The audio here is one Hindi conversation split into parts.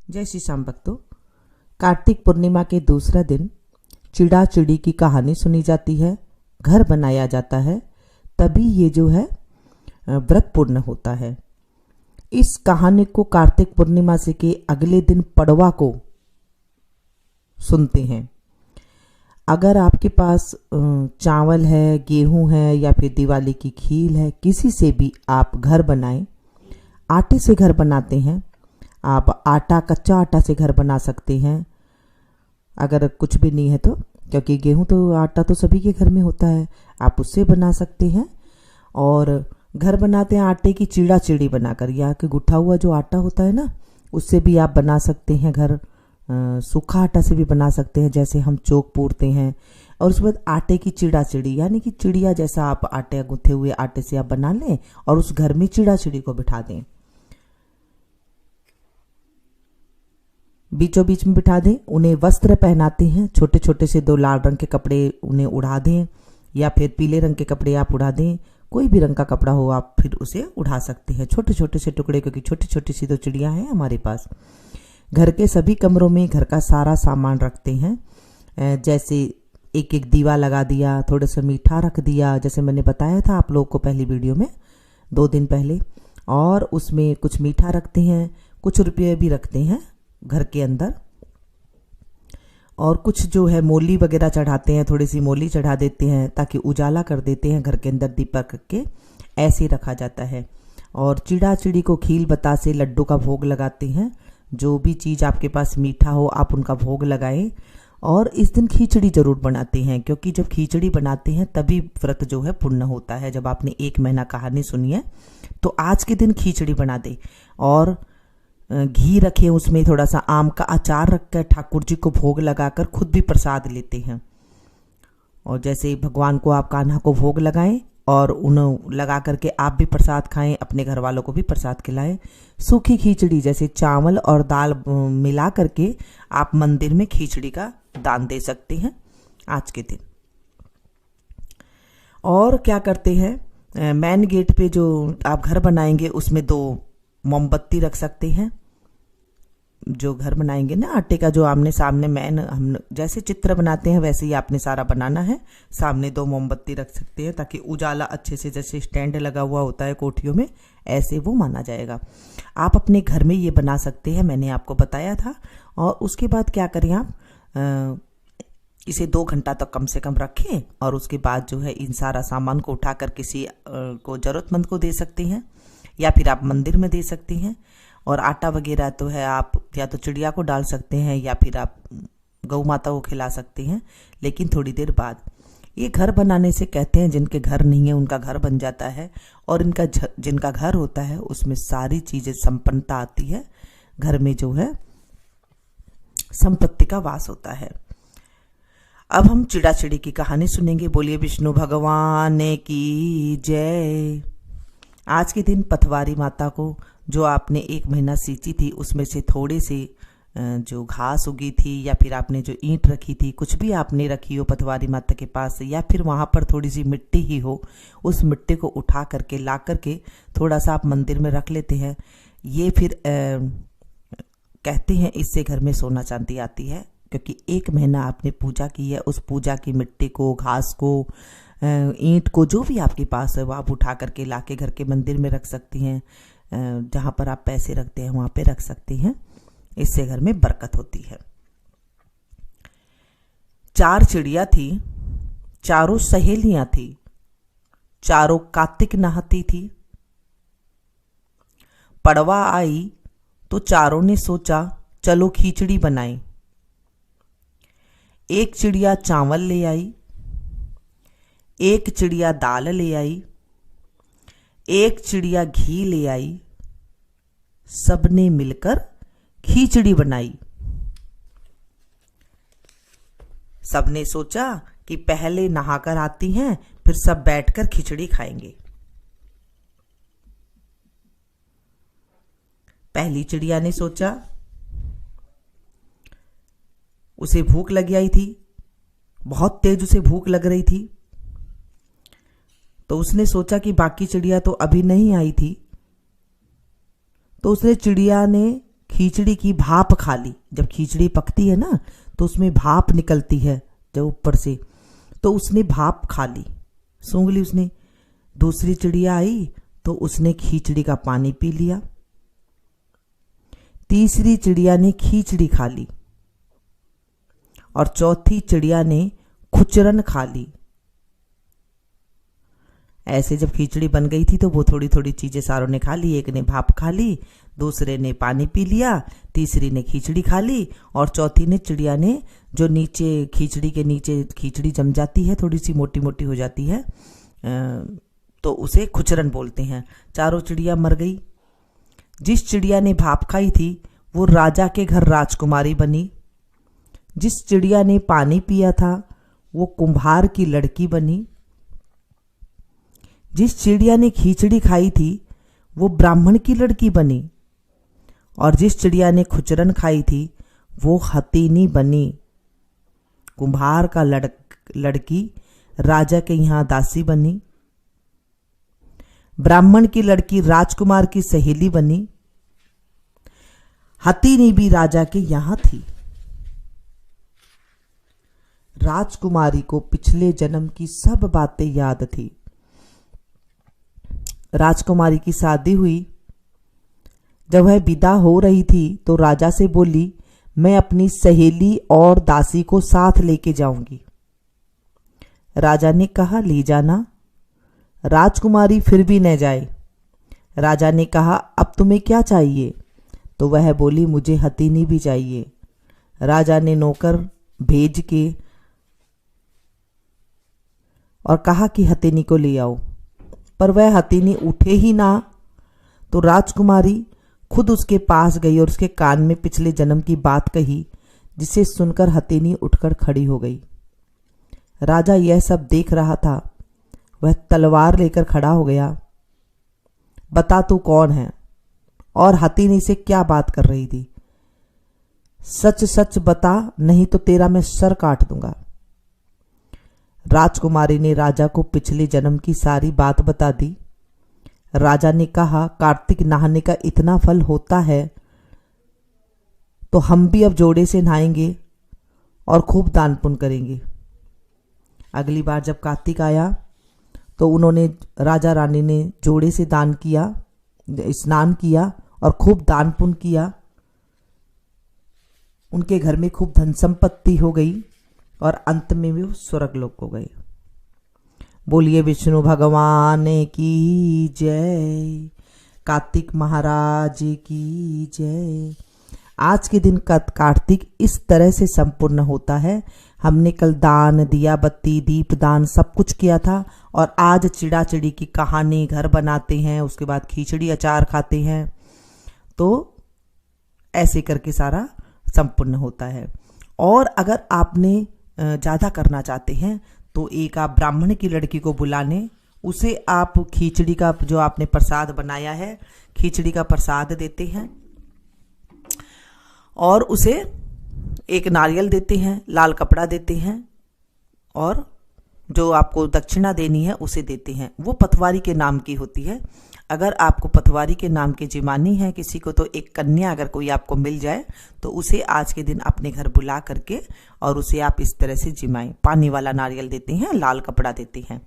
जय श्री श्याम भक्तों। कार्तिक पूर्णिमा के दूसरा दिन चिड़ा चिड़ी की कहानी सुनी जाती है, घर बनाया जाता है, तभी ये जो है व्रत पूर्ण होता है। इस कहानी को कार्तिक पूर्णिमा से के अगले दिन पड़वा को सुनते हैं। अगर आपके पास चावल है, गेहूं है या फिर दिवाली की खीर है, किसी से भी आप घर बनाएं। आटे से घर बनाते हैं आप, आटा कच्चा आटा से घर बना सकते हैं अगर कुछ भी नहीं है तो, क्योंकि गेहूं तो आटा तो सभी के घर में होता है, आप उससे बना सकते हैं। और घर बनाते हैं आटे की चिड़ा चिड़ी बनाकर, या कि गुठा हुआ जो आटा होता है ना, उससे भी आप बना सकते हैं घर। सूखा आटा से भी बना सकते हैं, जैसे हम चोक पूरते हैं। और उसके बाद आटे की चिड़ा चिड़ी, यानी कि चिड़िया जैसा आप आटे गुथे हुए आटे से आप बना लें और उस घर में चिड़ा चिड़ी को बिठा दें, बीचों बीच में बिठा दें। उन्हें वस्त्र पहनाते हैं, छोटे छोटे से 2 लाल रंग के कपड़े उन्हें उड़ा दें, या फिर पीले रंग के कपड़े आप उड़ा दें। कोई भी रंग का कपड़ा हो आप फिर उसे उड़ा सकते हैं, छोटे छोटे से टुकड़े, क्योंकि छोटी छोटी सी 2 चिड़िया हैं हमारे पास। घर के सभी कमरों में घर का सारा सामान रखते हैं, जैसे एक एक दीवा लगा दिया, थोड़ा सा मीठा रख दिया, जैसे मैंने बताया था आप लोग को पहली वीडियो में 2 दिन पहले। और उसमें कुछ मीठा रखते हैं, कुछ रुपये भी रखते हैं घर के अंदर। और कुछ जो है मोली वगैरह चढ़ाते हैं, थोड़ी सी मोली चढ़ा देते हैं ताकि उजाला कर देते हैं घर के अंदर दीपक के, ऐसे रखा जाता है। और चिड़ा चिड़ी को खील बतासे लड्डू का भोग लगाते हैं। जो भी चीज़ आपके पास मीठा हो आप उनका भोग लगाएं। और इस दिन खिचड़ी जरूर बनाते हैं, क्योंकि जब खिचड़ी बनाते हैं तभी व्रत जो है पूर्ण होता है। जब आपने 1 महीना कहानी सुनी है तो आज के दिन खिचड़ी बना दे और घी रखें, उसमें थोड़ा सा आम का अचार रखकर ठाकुर जी को भोग लगाकर खुद भी प्रसाद लेते हैं। और जैसे भगवान को आप कान्हा को भोग लगाएं और उन्हें लगा करके आप भी प्रसाद खाएं, अपने घर वालों को भी प्रसाद खिलाएं। सूखी खिचड़ी जैसे चावल और दाल मिला करके आप मंदिर में खिचड़ी का दान दे सकते हैं आज के दिन। और क्या करते हैं, मेन गेट पे जो आप घर बनाएंगे उसमें 2 मोमबत्ती रख सकते हैं। जो घर बनाएंगे ना आटे का, जो आमने सामने मैन हम जैसे चित्र बनाते हैं वैसे ही आपने सारा बनाना है। सामने 2 मोमबत्ती रख सकते हैं ताकि उजाला अच्छे से, जैसे स्टैंड लगा हुआ होता है कोठियों में, ऐसे वो माना जाएगा। आप अपने घर में ये बना सकते हैं, मैंने आपको बताया था। और उसके बाद क्या करें, आप इसे 2 घंटा तक कम से कम रखें। और उसके बाद जो है इन सारा सामान को उठाकर किसी को जरूरतमंद को दे सकते हैं, या फिर आप मंदिर में दे सकते हैं। और आटा वगैरह तो है, आप या तो चिड़िया को डाल सकते हैं या फिर आप गौ माता को खिला सकते हैं, लेकिन थोड़ी देर बाद। ये घर बनाने से कहते हैं जिनके घर नहीं है उनका घर बन जाता है, और इनका जिनका घर होता है उसमें सारी चीजें संपन्नता आती है, घर में जो है संपत्ति का वास होता है। अब हम चिड़ा चिड़ी की कहानी सुनेंगे। बोलिए विष्णु भगवान की जय। आज के दिन पथवारी माता को, जो आपने 1 महीना सींची थी, उसमें से थोड़े से जो घास उगी थी या फिर आपने जो ईंट रखी थी, कुछ भी आपने रखी हो पथवारी माता के पास, या फिर वहां पर थोड़ी सी मिट्टी ही हो, उस मिट्टी को उठा करके ला करके थोड़ा सा आप मंदिर में रख लेते हैं। ये फिर कहते हैं इससे घर में सोना चांदी आती है, क्योंकि 1 महीना आपने पूजा की है। उस पूजा की मिट्टी को, घास को, ईंट को, जो भी आपके पास है वो आप उठा करके ला के घर के मंदिर में रख सकती हैं। जहां पर आप पैसे रखते हैं वहां पे रख सकते हैं, इससे घर में बरकत होती है। 4 चिड़िया थी, चारों सहेलियां थी, चारों कार्तिक नहाती थी। पड़वा आई तो चारों ने सोचा चलो खिचड़ी बनाएं। एक चिड़िया चावल ले आई, एक चिड़िया दाल ले आई, एक चिड़िया घी ले आई, सबने मिलकर खिचड़ी बनाई। सबने सोचा कि पहले नहाकर आती हैं, फिर सब बैठकर खिचड़ी खाएंगे। पहली चिड़िया ने सोचा, उसे भूख लग आई थी, बहुत तेज उसे भूख लग रही थी, तो उसने सोचा कि बाकी चिड़िया तो अभी नहीं आई थी, तो उसने चिड़िया ने खिचड़ी की भाप खा ली। जब खिचड़ी पकती है ना तो उसमें भाप निकलती है जब ऊपर से, तो उसने भाप खा ली, सूंघ ली उसने। दूसरी चिड़िया आई तो उसने खिचड़ी का पानी पी लिया। तीसरी चिड़िया ने खिचड़ी खा ली और चौथी चिड़िया ने खुचरन खा ली। ऐसे जब खिचड़ी बन गई थी तो वो थोड़ी थोड़ी चीजें सारों ने खा ली। एक ने भाप खा ली, दूसरे ने पानी पी लिया, तीसरी ने खिचड़ी खा ली और चौथी ने चिड़िया ने, जो नीचे खिचड़ी के नीचे खिचड़ी जम जाती है, थोड़ी सी मोटी मोटी हो जाती है, तो उसे खुचरन बोलते हैं। चारों चिड़िया मर गई। जिस चिड़िया ने भाप खाई थी वो राजा के घर राजकुमारी बनी। जिस चिड़िया ने पानी पिया था वो कुम्हार की लड़की बनी। जिस चिड़िया ने खिचड़ी खाई थी वो ब्राह्मण की लड़की बनी और जिस चिड़िया ने खुचरन खाई थी वो हथीनी बनी। कुम्हार का लड़की राजा के यहाँ दासी बनी। ब्राह्मण की लड़की राजकुमार की सहेली बनी। हथीनी भी राजा के यहाँ थी। राजकुमारी को पिछले जन्म की सब बातें याद थी। राजकुमारी की शादी हुई। जब वह विदा हो रही थी तो राजा से बोली, मैं अपनी सहेली और दासी को साथ लेके जाऊंगी। राजा ने कहा, ले जाना। राजकुमारी फिर भी न जाए। राजा ने कहा, अब तुम्हें क्या चाहिए? तो वह बोली, मुझे हथीनी भी चाहिए। राजा ने नौकर भेज के और कहा कि हथीनी को ले आओ, पर वह हथीनी उठे ही ना। तो राजकुमारी खुद उसके पास गई और उसके कान में पिछले जन्म की बात कही, जिसे सुनकर हथीनी उठकर खड़ी हो गई। राजा यह सब देख रहा था। वह तलवार लेकर खड़ा हो गया। बता तू कौन है और हथीनी से क्या बात कर रही थी? सच सच बता, नहीं तो तेरा मैं सर काट दूंगा। राजकुमारी ने राजा को पिछले जन्म की सारी बात बता दी। राजा ने कहा, कार्तिक नहाने का इतना फल होता है तो हम भी अब जोड़े से नहाएंगे और खूब दान पुण्य करेंगे। अगली बार जब कार्तिक आया तो उन्होंने, राजा रानी ने जोड़े से दान किया, स्नान किया और खूब दान पुण्य किया। उनके घर में खूब धन संपत्ति हो गई और अंत में भी स्वर्ग लोक को गए। बोलिए विष्णु भगवान की जय, कार्तिक महाराज की जय। आज के दिन का कार्तिक इस तरह से संपूर्ण होता है। हमने कल दान, दिया बत्ती, दीप दान सब कुछ किया था और आज चिड़ा चिड़ी की कहानी, घर बनाते हैं, उसके बाद खिचड़ी अचार खाते हैं। तो ऐसे करके सारा संपूर्ण होता है। और अगर आपने ज़्यादा करना चाहते हैं तो एक आप ब्राह्मण की लड़की को बुलाने, उसे आप खिचड़ी का जो आपने प्रसाद बनाया है, खिचड़ी का प्रसाद देते हैं और उसे एक नारियल देते हैं, लाल कपड़ा देते हैं और जो आपको दक्षिणा देनी है उसे देते हैं। वो पटवारी के नाम की होती है। अगर आपको पटवारी के नाम की जिमानी है किसी को, तो एक कन्या अगर कोई आपको मिल जाए तो उसे आज के दिन अपने घर बुला करके और उसे आप इस तरह से जिमाएं। पानी वाला नारियल देते हैं, लाल कपड़ा देते हैं,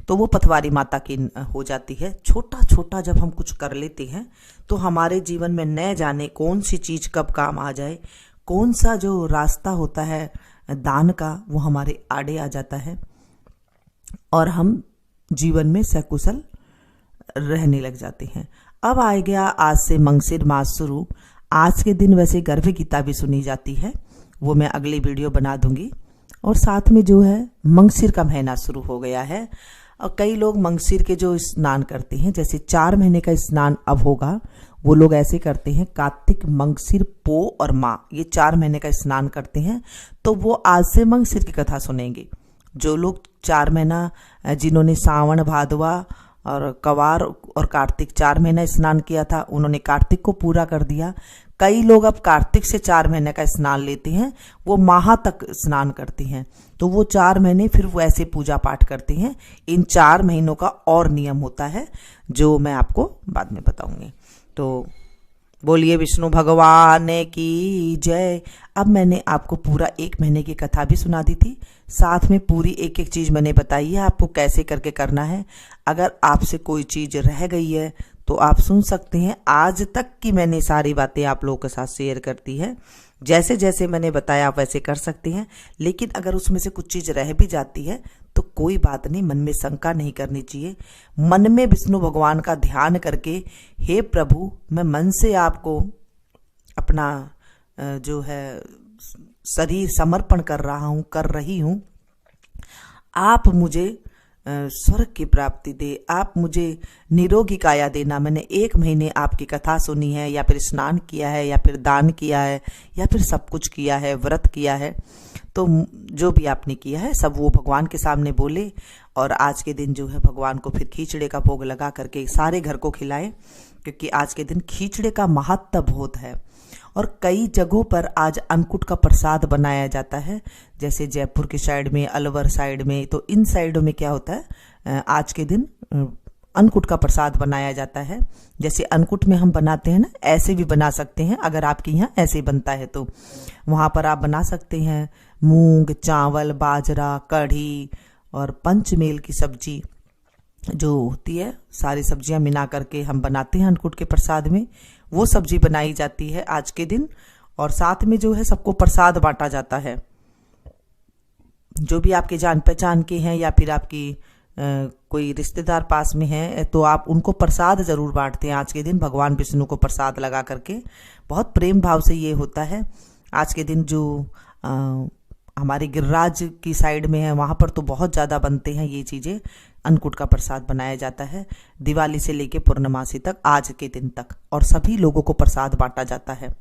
तो वो पटवारी माता की हो जाती है। छोटा छोटा जब हम कुछ कर लेते हैं तो हमारे जीवन में न जाने कौन सी चीज कब काम आ जाए, कौन सा जो रास्ता होता है दान का वो हमारे आड़े आ जाता है और हम जीवन में सकुशल रहने लग जाते हैं। अब आ गया आज से मंगसिर मास शुरू। आज के दिन वैसे गर्भ गीता भी सुनी जाती है, वो मैं अगली वीडियो बना दूंगी। और साथ में जो है मंगसिर का महीना शुरू हो गया है और कई लोग मंगसिर के जो स्नान करते हैं, जैसे 4 महीने का स्नान अब होगा, वो लोग ऐसे करते हैं, कार्तिक, मंगसिर, पो और माँ, ये 4 महीने का स्नान करते हैं। तो वो आज से मंगसिर की कथा सुनेंगे। जो लोग 4 महीना, जिन्होंने सावन, भादवा और कवार और कार्तिक 4 महीना स्नान किया था, उन्होंने कार्तिक को पूरा कर दिया। कई लोग अब कार्तिक से 4 महीने का स्नान लेते हैं, वो माह तक स्नान करते हैं, तो वो 4 महीने फिर वो ऐसे पूजा पाठ करते हैं। इन 4 महीनों का और नियम होता है जो मैं आपको बाद में बताऊंगी। तो बोलिए विष्णु भगवान की जय। अब मैंने आपको पूरा 1 महीने की कथा भी सुना दी थी, साथ में पूरी एक एक चीज मैंने बताई है आपको कैसे करके करना है। अगर आपसे कोई चीज रह गई है तो आप सुन सकते हैं। आज तक की मैंने सारी बातें आप लोगों के साथ शेयर करती है, जैसे जैसे मैंने बताया आप वैसे कर सकते हैं। लेकिन अगर उसमें से कुछ चीज रह भी जाती है तो कोई बात नहीं, मन में शंका नहीं करनी चाहिए। मन में विष्णु भगवान का ध्यान करके, हे प्रभु मैं मन से आपको अपना जो है शरीर समर्पण कर रहा हूं, कर रही हूं। आप मुझे स्वर्ग की प्राप्ति दे, आप मुझे निरोगी काया देना। मैंने 1 महीने आपकी कथा सुनी है, या फिर स्नान किया है, या फिर दान किया है, या फिर सब कुछ किया है, व्रत किया है, तो जो भी आपने किया है सब वो भगवान के सामने बोले। और आज के दिन जो है भगवान को फिर खीचड़े का भोग लगा करके सारे घर को खिलाएं, क्योंकि आज के दिन खीचड़े का महत्व बहुत है। और कई जगहों पर आज अन्नकूट का प्रसाद बनाया जाता है, जैसे जयपुर के साइड में, अलवर साइड में। तो इन साइडों में क्या होता है, आज के दिन अन्नकूट का प्रसाद बनाया जाता है। जैसे अन्नकूट में हम बनाते हैं ना, ऐसे भी बना सकते हैं। अगर आपके यहाँ ऐसे बनता है तो वहां पर आप बना सकते हैं। मूंग, चावल, बाजरा, कढ़ी और पंचमेल की सब्जी जो होती है, सारी सब्जियां मिला करके हम बनाते हैं अन्नकूट के प्रसाद में। वो सब्जी बनाई जाती है आज के दिन, और साथ में जो है सबको प्रसाद बांटा जाता है। जो भी आपके जान पहचान के हैं या फिर आपकी कोई रिश्तेदार पास में है तो आप उनको प्रसाद जरूर बांटते हैं आज के दिन, भगवान विष्णु को प्रसाद लगा करके। बहुत प्रेम भाव से ये होता है। आज के दिन जो हमारे गिरिराज की साइड में है वहां पर तो बहुत ज्यादा बनते हैं ये चीजें। अन्नकूट का प्रसाद बनाया जाता है दिवाली से लेके पूर्णमासी तक, आज के दिन तक, और सभी लोगों को प्रसाद बांटा जाता है।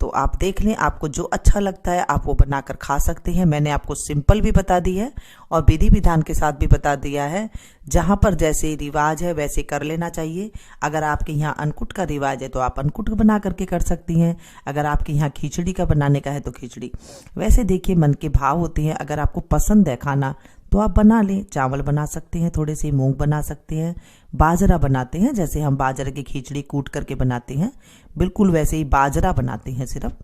तो आप देख लें, आपको जो अच्छा लगता है आप वो बनाकर खा सकते हैं। मैंने आपको सिंपल भी बता दी है और विधि विधान के साथ भी बता दिया है। जहां पर जैसे रिवाज है वैसे कर लेना चाहिए। अगर आपके यहाँ अन्नकूट का रिवाज है तो आप अन्नकूट बना करके कर सकती हैं। अगर आपके यहाँ खिचड़ी का बनाने का है तो खिचड़ी। वैसे देखिए मन के भाव होते हैं। अगर आपको पसंद है खाना तो आप बना लें। चावल बना सकते हैं, थोड़े से मूंग बना सकते हैं, बाजरा बनाते हैं, जैसे हम बाजरे की खिचड़ी कूट करके बनाते हैं बिल्कुल वैसे ही बाजरा बनाते हैं, सिर्फ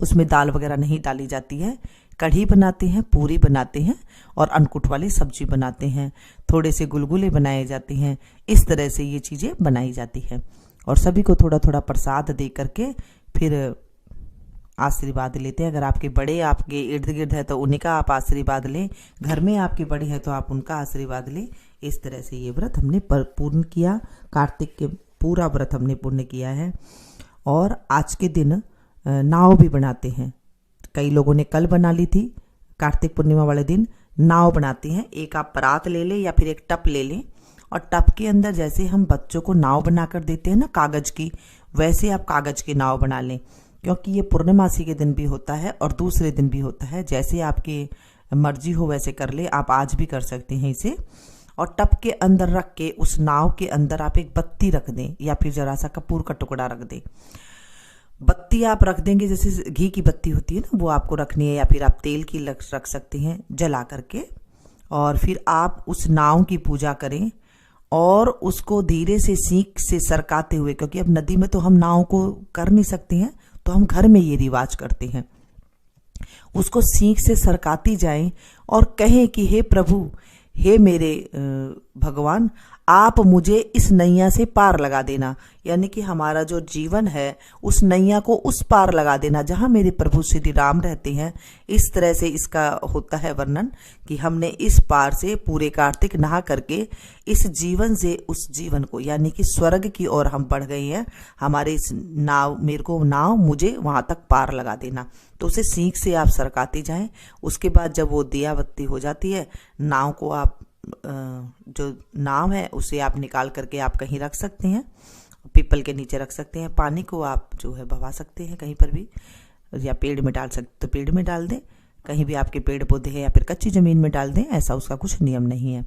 उसमें दाल वगैरह नहीं डाली जाती है। कढ़ी बनाते हैं, पूरी बनाते हैं और अन्नकूट वाली सब्जी बनाते हैं। थोड़े से गुलगुले बनाए जाते हैं। इस तरह से ये चीजें बनाई जाती है और सभी को थोड़ा थोड़ा प्रसाद दे करके फिर आशीर्वाद लेते हैं। अगर आपके बड़े आपके इर्द गिर्द है तो उन्हीं का आप आशीर्वाद लें, घर में आपके बड़े हैं तो आप उनका आशीर्वाद लें। इस तरह से ये व्रत हमने पूर्ण किया। कार्तिक के पूरा व्रत हमने पूर्ण किया है। और आज के दिन नाव भी बनाते हैं। कई लोगों ने कल बना ली थी, कार्तिक पूर्णिमा वाले दिन नाव बनाते हैं। एक आप परात ले लें या फिर एक टप ले लें, और टप के अंदर जैसे हम बच्चों को नाव बनाकर देते हैं ना कागज की, वैसे आप कागज की नाव बना लें। क्योंकि ये पूर्णमासी के दिन भी होता है और दूसरे दिन भी होता है। जैसे आपकी मर्जी हो वैसे कर ले। आप आज भी कर सकते हैं इसे। और टप के अंदर रख के उस नाव के अंदर आप एक बत्ती रख दें या फिर जरा सा कपूर का टुकड़ा रख दें। बत्ती आप रख देंगे, जैसे घी की बत्ती होती है ना, वो आपको रखनी है, या फिर आप तेल की रख सकते हैं जला करके। और फिर आप उस नाव की पूजा करें और उसको धीरे से सीख से सरकाते हुए, क्योंकि अब नदी में तो हम नाव को कर नहीं सकते हैं तो हम घर में ये रिवाज करते हैं, उसको सीख से सरकाती जाएं और कहें कि हे प्रभु, हे मेरे भगवान, आप मुझे इस नैया से पार लगा देना। यानी कि हमारा जो जीवन है उस नैया को उस पार लगा देना जहां मेरे प्रभु श्री राम रहते हैं। इस तरह से इसका होता है वर्णन कि हमने इस पार से पूरे कार्तिक नहा करके इस जीवन से उस जीवन को, यानी कि स्वर्ग की ओर हम बढ़ गए हैं। हमारे इस नाव, मेरे को नाव मुझे वहां तक पार लगा देना। तो उसे सीख से आप सरकाते जाएं। उसके बाद जब वो दियाबत्ती हो जाती है, नाव को आप जो नाव है उसे आप निकाल करके आप कहीं रख सकते हैं, पीपल के नीचे रख सकते हैं। पानी को आप जो है बहा सकते हैं कहीं पर भी, या पेड़ में डाल सकते तो पेड़ में डाल दें, कहीं भी आपके पेड़ पौधे हैं, या फिर कच्ची जमीन में डाल दें। ऐसा उसका कुछ नियम नहीं है,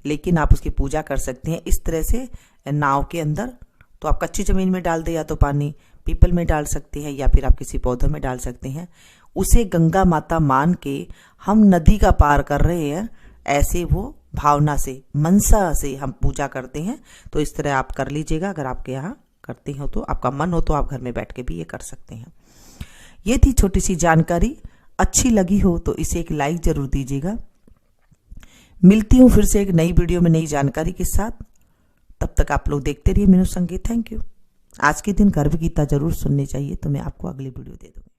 लेकिन आप उसकी पूजा कर सकते हैं इस तरह से नाव के अंदर। तो आप कच्ची जमीन में डाल दें, या तो पानी पीपल में डाल सकते हैं, या फिर आप किसी पौधे में डाल सकते हैं। उसे गंगा माता मान के हम नदी का पार कर रहे हैं, ऐसे वो भावना से, मनसा से हम पूजा करते हैं। तो इस तरह आप कर लीजिएगा अगर आपके यहाँ करते हो तो, आपका मन हो तो आप घर में बैठ के भी ये कर सकते हैं। ये थी छोटी सी जानकारी। अच्छी लगी हो तो इसे एक लाइक जरूर दीजिएगा। मिलती हूँ फिर से एक नई वीडियो में नई जानकारी के साथ। तब तक आप लोग देखते रहिए मीनू संगीत। Thank you. आज के दिन गर्भ गीता जरूर सुननी चाहिए, तो मैं आपको अगली वीडियो दे दूँगी।